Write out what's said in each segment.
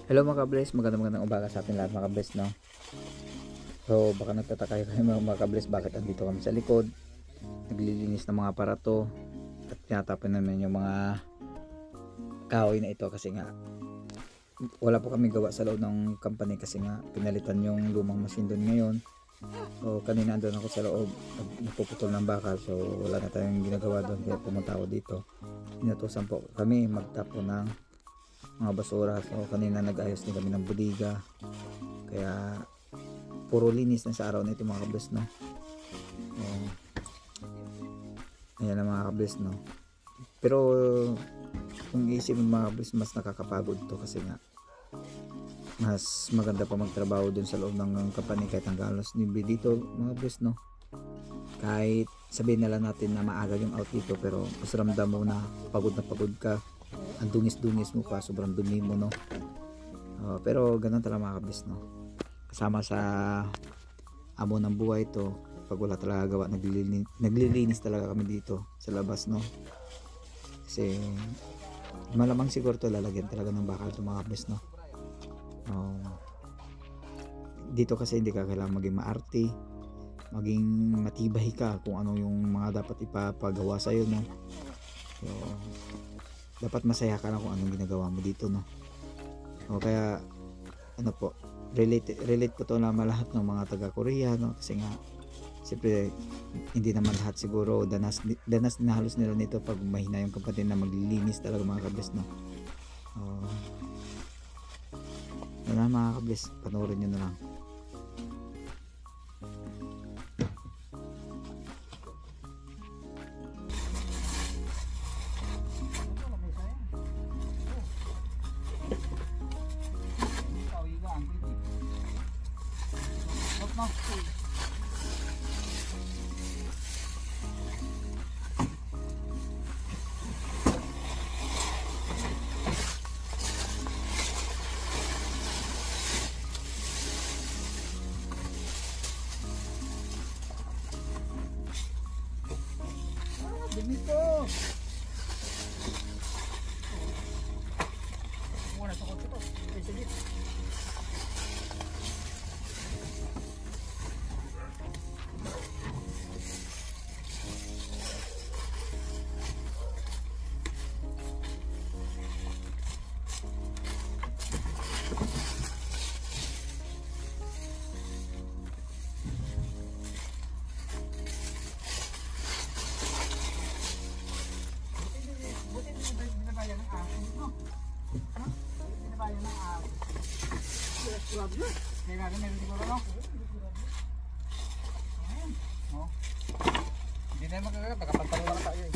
Hello mga kabless, magandang umaga sa atin lahat mga kabless, no? So baka nagtataka kayo mga kabless, bakit andito kami sa likod naglilinis ng mga aparato at tinatapon namin yung mga kahoy na ito kasi nga wala po kami gawa sa loob ng company kasi nga pinalitan yung lumang machine doon ngayon. So kanina andun ako sa loob nagpuputol ng bakal, so wala na tayong ginagawa doon kaya pumunta ako dito. Inutusan po kami magtapon ng mga basura. So kanina nag-ayos din kami ng budiga, kaya puro linis na sa araw na ito mga kabless, no? Ayan ang mga kabless, no? Pero kung isipin mga kabless, mas nakakapagod to kasi nga mas maganda pa magtrabaho dun sa loob ng company kahit ang galos nibi dito mga kabless, no? Kahit sabihin na lang natin na maaga yung out dito, pero mas ramdam mo na pagod ka, ang dungis mo pa, sobrang dumi mo, no? Pero ganun talaga mga kabless, no? Kasama sa amo ng buhay to, pag wala talaga gawa, naglilinis talaga kami dito sa labas, no? Kasi malamang siguro to lalagyan talaga ng bakal to mga kabless, no? Dito kasi hindi ka kailangan maging maarte, maging matibay ka kung ano yung mga dapat ipapagawa sa'yo, no? So dapat masaya ka na kung anong ginagawa mo dito, no? Kaya ano po, relate po to na lahat ng mga taga Korea, no? Kasi nga siyempre hindi naman lahat siguro danas na halos nila nito pag mahina yung kapatid na maglilinis talaga mga kabless, no? Yan na mga kabless, panoorin nyo na lang. Dumi ko. Muna sa kotse ko. Sige. Hindi na magkakagat, nakapantalo lang tayo eh.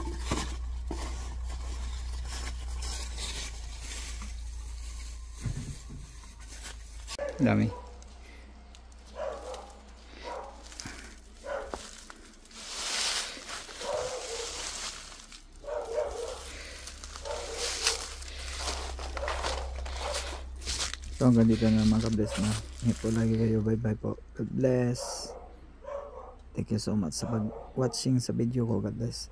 Dami. So hanggang dito na mga kabless, na ingat po lagi kayo, bye bye po, God bless, thank you so much sa pag watching sa video ko, God bless.